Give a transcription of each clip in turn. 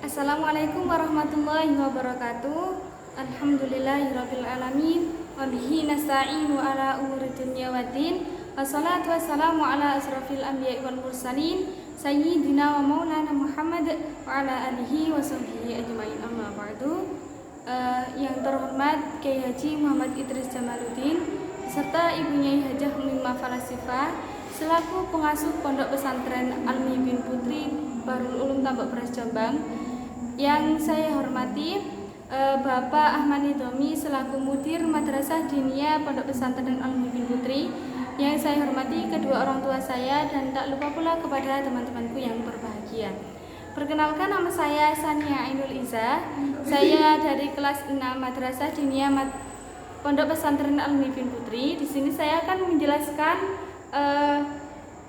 Assalamualaikum warahmatullahi wabarakatuh. Alhamdulillahirabbil alamin wa bihi nasta'inu ala umuri dunya waddin. Wassalatu wassalamu ala asrofil anbiya'i wal mursalin sayyidina wa maulana Muhammad wa ala alihi wa sahbihi ajmain. Amma ba'du. Yang terhormat Kiai Haji Muhammad Idris Jamaluddin serta ibunya Hajah Ummimah Falasifah selaku pengasuh Pondok Pesantren Al-Muhibbin Putri Bahrul Ulum Tambak Beras Jombang. Yang saya hormati Bapak Ahmad Nidomi selaku Mudir Madrasah Diniyah Pondok Pesantren Al-Muhibbin Putri. Yang saya hormati kedua orang tua saya dan tak lupa pula kepada teman-temanku yang berbahagia. Perkenalkan, nama saya Sania Ainul Iza. Saya dari kelas 6 Madrasah Diniyah Pondok Pesantren Al-Muhibbin Putri. Di sini saya akan menjelaskan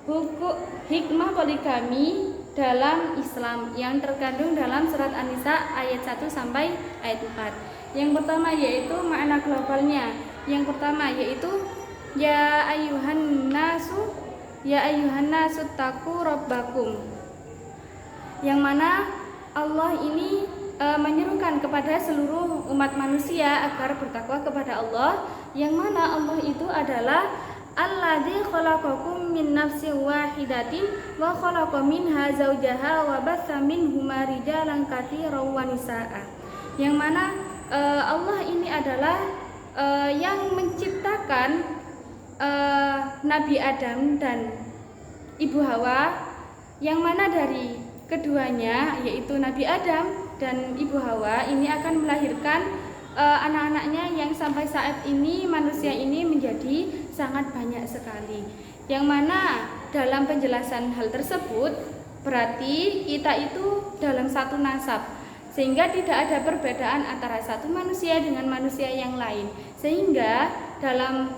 hukum hikmah poligami dalam Islam yang terkandung dalam surat An-Nisa ayat 1 sampai ayat 4. Yang pertama yaitu makna globalnya. Yang pertama yaitu ya ayyuhan nasu taqu rabbakum. Yang mana Allah ini menyerukan kepada seluruh umat manusia agar bertakwa kepada Allah, yang mana Allah itu adalah alladzi khalaqakum min nafsin wahidatin wa khalaqa minha zawjaha wa batsa minhuma rijalan katsiran wa nisaa. Yang mana Allah ini adalah yang menciptakan Nabi Adam dan Ibu Hawa, yang mana dari keduanya yaitu Nabi Adam dan Ibu Hawa ini akan melahirkan anak-anaknya yang sampai saat ini manusia ini menjadi sangat banyak sekali. Yang mana dalam penjelasan hal tersebut berarti kita itu dalam satu nasab, sehingga tidak ada perbedaan antara satu manusia dengan manusia yang lain. Sehingga dalam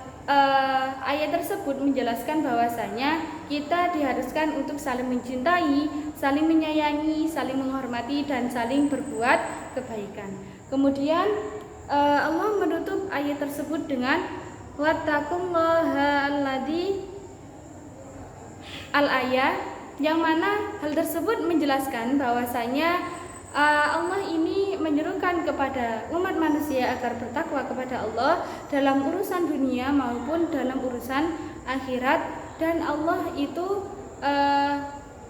ayat tersebut menjelaskan bahwasanya kita diharuskan untuk saling mencintai, saling menyayangi, saling menghormati, dan saling berbuat kebaikan. Kemudian Allah menutup ayat tersebut dengan wattaqullaha alladzi al-ayat, yang mana hal tersebut menjelaskan bahwasanya Allah ini menyerukan kepada umat manusia agar bertakwa kepada Allah dalam urusan dunia maupun dalam urusan akhirat, dan Allah itu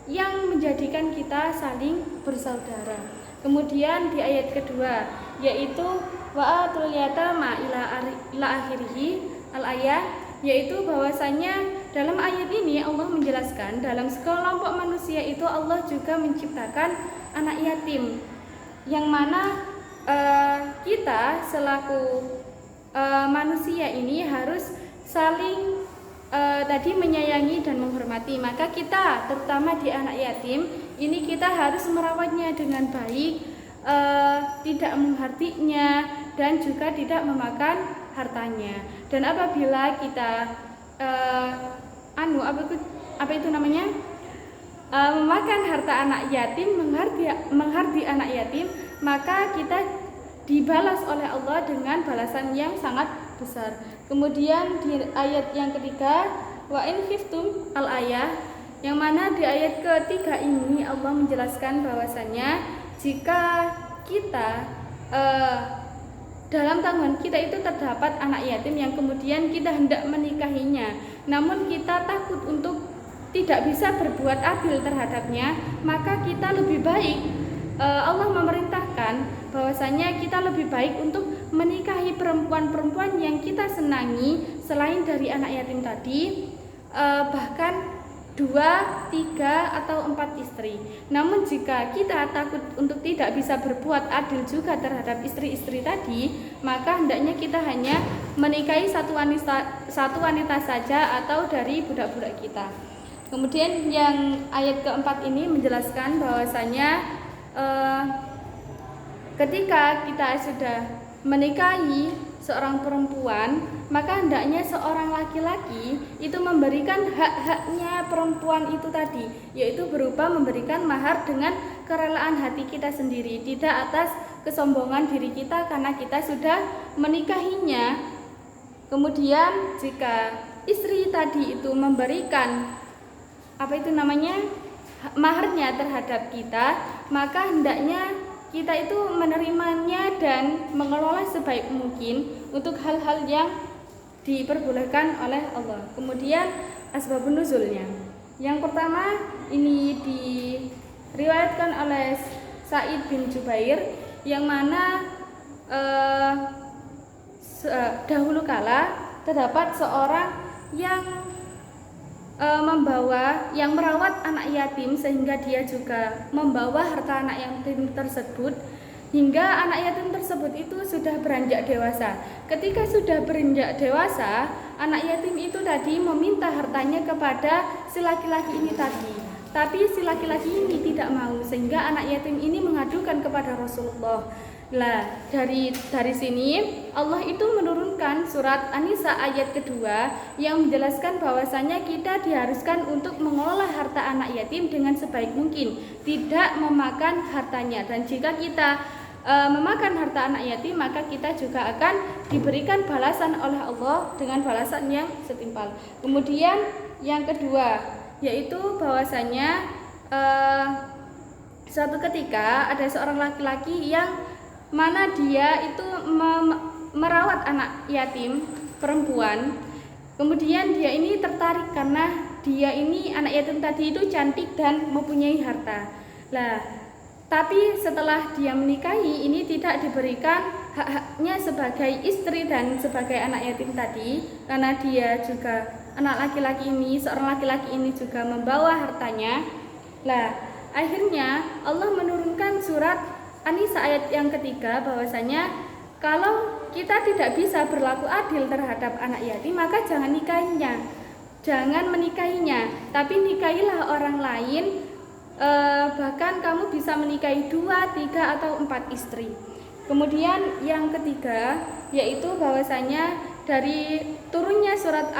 yang menjadikan kita saling bersaudara. Kemudian di ayat kedua yaitu wa'atul yatama ila akhirih al-ayat, yaitu bahwasanya dalam ayat ini Allah menjelaskan dalam sekelompok manusia itu Allah juga menciptakan anak yatim, yang mana kita selaku manusia ini harus saling tadi menyayangi dan menghormati. Maka kita terutama di anak yatim ini kita harus merawatnya dengan baik, tidak menghardinya dan juga tidak memakan hartanya. Dan apabila kita memakan harta anak yatim, menghardi anak yatim, maka kita dibalas oleh Allah dengan balasan yang sangat besar. Kemudian di ayat yang ketiga wa in khiftum al-ayah, yang mana di ayat ketiga ini Allah menjelaskan bahwasanya jika kita dalam tanggungan kita itu terdapat anak yatim yang kemudian kita hendak menikahinya, namun kita takut untuk tidak bisa berbuat adil terhadapnya, maka kita lebih baik, Allah memerintahkan bahwasanya kita lebih baik untuk menikahi perempuan-perempuan yang kita senangi selain dari anak yatim tadi, bahkan 2, 3, atau 4 istri. Namun jika kita takut untuk tidak bisa berbuat adil juga terhadap istri-istri tadi, maka hendaknya kita hanya menikahi satu wanita saja atau dari budak-budak kita. Kemudian yang ayat keempat ini menjelaskan bahwasanya ketika kita sudah menikahi seorang perempuan, maka hendaknya seorang laki-laki itu memberikan hak-haknya perempuan itu tadi, yaitu berupa memberikan mahar dengan kerelaan hati kita sendiri, tidak atas kesombongan diri kita karena kita sudah menikahinya. Kemudian jika istri tadi itu memberikan maharnya terhadap kita, maka hendaknya kita itu menerimanya dan mengelola sebaik mungkin untuk hal-hal yang diperbolehkan oleh Allah. Kemudian asbabun nuzulnya. Yang pertama ini diriwayatkan oleh Sa'id bin Jubair, yang mana dahulu kala terdapat seorang yang merawat anak yatim, sehingga dia juga membawa harta anak yatim tersebut hingga anak yatim tersebut itu sudah beranjak dewasa. Ketika sudah beranjak dewasa, anak yatim itu tadi meminta hartanya kepada si laki-laki ini tadi. Tapi si laki-laki ini tidak mau, sehingga anak yatim ini mengadukan kepada Rasulullah. Nah, dari sini Allah itu menurunkan surat An-Nisa ayat kedua yang menjelaskan bahwasanya kita diharuskan untuk mengelola harta anak yatim dengan sebaik mungkin, tidak memakan hartanya. Dan jika kita memakan harta anak yatim, maka kita juga akan diberikan balasan oleh Allah dengan balasan yang setimpal. Kemudian yang kedua yaitu bahwasanya suatu ketika ada seorang laki-laki yang mana dia itu merawat anak yatim perempuan. Kemudian dia ini tertarik karena dia ini anak yatim tadi itu cantik dan mempunyai harta. Nah, tapi setelah dia menikahi, ini tidak diberikan hak-haknya sebagai istri dan sebagai anak yatim tadi, karena dia juga anak laki-laki ini, seorang laki-laki ini juga membawa hartanya. Nah, akhirnya Allah menurunkan surat An-Nisa ayat yang ketiga bahwasanya kalau kita tidak bisa berlaku adil terhadap anak yatim, maka jangan menikahinya, tapi nikahilah orang lain. Bahkan kamu bisa menikahi 2, 3 atau 4 istri. Kemudian yang ketiga yaitu bahwasanya dari turunnya surat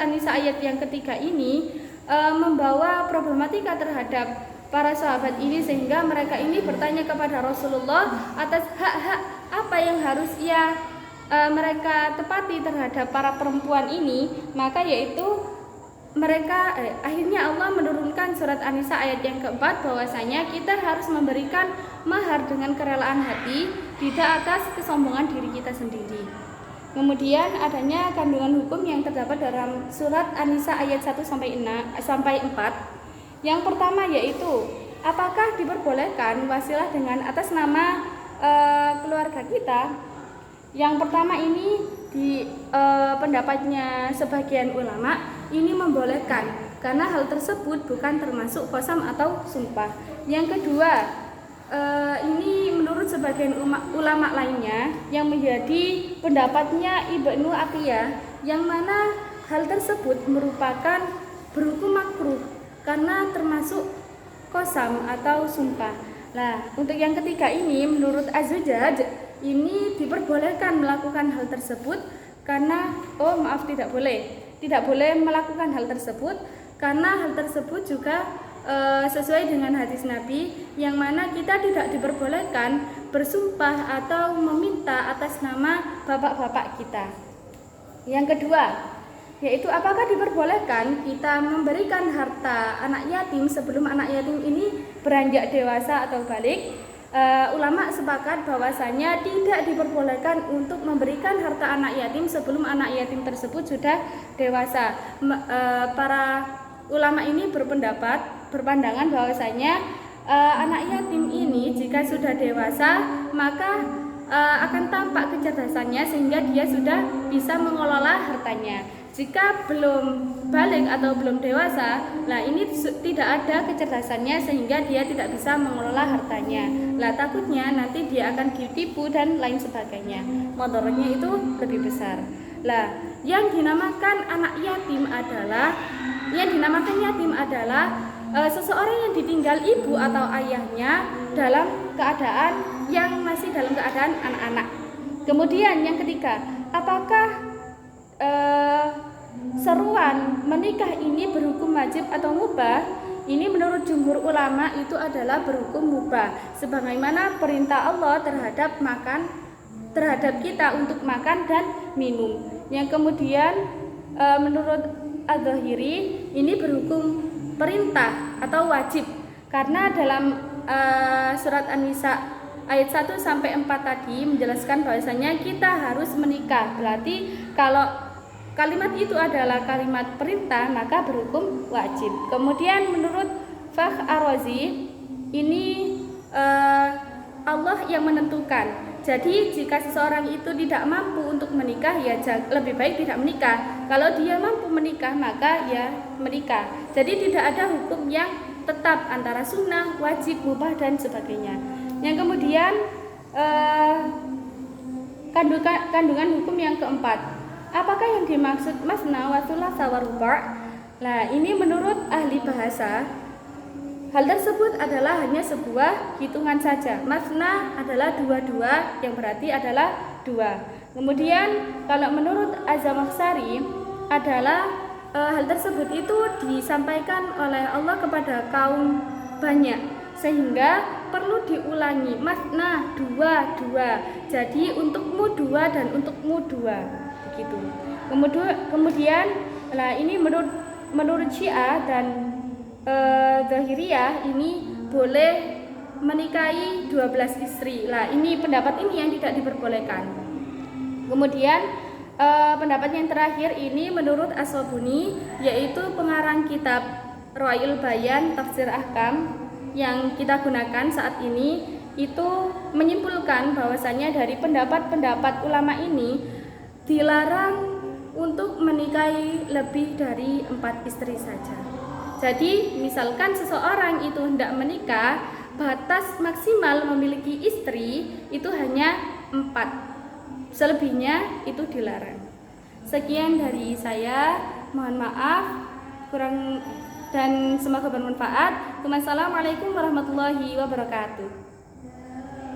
An-Nisa ayat yang ketiga ini membawa problematika terhadap para sahabat ini, sehingga mereka ini bertanya kepada Rasulullah atas hak-hak apa yang harus mereka tepati terhadap para perempuan ini. Maka yaitu mereka akhirnya Allah menurunkan surat An-Nisa ayat yang keempat bahwasanya kita harus memberikan mahar dengan kerelaan hati, tidak atas kesombongan diri kita sendiri. Kemudian adanya kandungan hukum yang terdapat dalam surat An-Nisa ayat 1 sampai 4. Yang pertama yaitu apakah diperbolehkan wasilah dengan atas nama keluarga kita? Yang pertama ini di pendapatnya sebagian ulama ini membolehkan karena hal tersebut bukan termasuk qasam atau sumpah. Yang kedua ini menurut sebagian ulama lainnya yang menjadi pendapatnya Ibnu Atiyah, yang mana hal tersebut merupakan berhukum makruh karena termasuk qasam atau sumpah. Nah, untuk yang ketiga ini menurut Az-Zujaj ini diperbolehkan melakukan hal tersebut karena tidak boleh melakukan hal tersebut karena hal tersebut juga sesuai dengan hadis Nabi, yang mana kita tidak diperbolehkan bersumpah atau meminta atas nama bapak-bapak kita. Yang kedua yaitu apakah diperbolehkan kita memberikan harta anak yatim sebelum anak yatim ini beranjak dewasa atau balik? Ulama sepakat bahwasanya tidak diperbolehkan untuk memberikan harta anak yatim sebelum anak yatim tersebut sudah dewasa. Para ulama ini berpandangan bahwasanya anak yatim ini jika sudah dewasa maka akan tampak kecerdasannya sehingga dia sudah bisa mengelola hartanya. Jika belum balik atau belum dewasa, nah ini tidak ada kecerdasannya sehingga dia tidak bisa mengelola hartanya. Lah takutnya nanti dia akan ditipu dan lain sebagainya. Motornya itu lebih besar. Lah yang dinamakan yatim adalah seseorang yang ditinggal ibu atau ayahnya dalam keadaan yang masih dalam keadaan anak-anak. Kemudian yang ketiga, apakah seruan menikah ini berhukum wajib atau mubah? Ini menurut jumhur ulama itu adalah berhukum mubah, sebagaimana perintah Allah terhadap kita untuk makan dan minum. Yang kemudian menurut Az-Zahiri ini berhukum perintah atau wajib. Karena dalam surat An-Nisa ayat 1 sampai 4 tadi menjelaskan bahwasanya kita harus menikah. Berarti kalau kalimat itu adalah kalimat perintah maka berhukum wajib. Kemudian menurut Fakhr Ar-Razi ini Allah yang menentukan. Jadi jika seseorang itu tidak mampu untuk menikah ya lebih baik tidak menikah. Kalau dia mampu menikah maka ya menikah. Jadi tidak ada hukum yang tetap antara sunnah, wajib, mubah dan sebagainya. Yang kemudian kandungan hukum yang keempat. Apakah yang dimaksud masna wa thulatsa wa ruba'? Nah, ini menurut ahli bahasa hal tersebut adalah hanya sebuah hitungan saja. Masna adalah dua-dua, yang berarti adalah dua. Kemudian kalau menurut Az-Zamakhsyari adalah hal tersebut itu disampaikan oleh Allah kepada kaum banyak, sehingga perlu diulangi. Masna dua. Jadi untukmu dua dan untukmu dua, begitu. Kemudian lah ini menurut Syiah dan Zahiriyah ini boleh menikahi 12 istri. Lah ini pendapat ini yang tidak diperbolehkan. Kemudian pendapat yang terakhir ini menurut As-Sabuni, yaitu pengarang kitab Ruwaiyul Bayan Tafsir Ahkam yang kita gunakan saat ini, itu menyimpulkan bahwasanya dari pendapat-pendapat ulama ini dilarang untuk menikahi lebih dari 4 istri saja. Jadi misalkan seseorang itu hendak menikah, batas maksimal memiliki istri itu hanya 4. Selebihnya itu dilarang. Sekian dari saya, mohon maaf kurang dan semoga bermanfaat. Wassalamualaikum warahmatullahi wabarakatuh.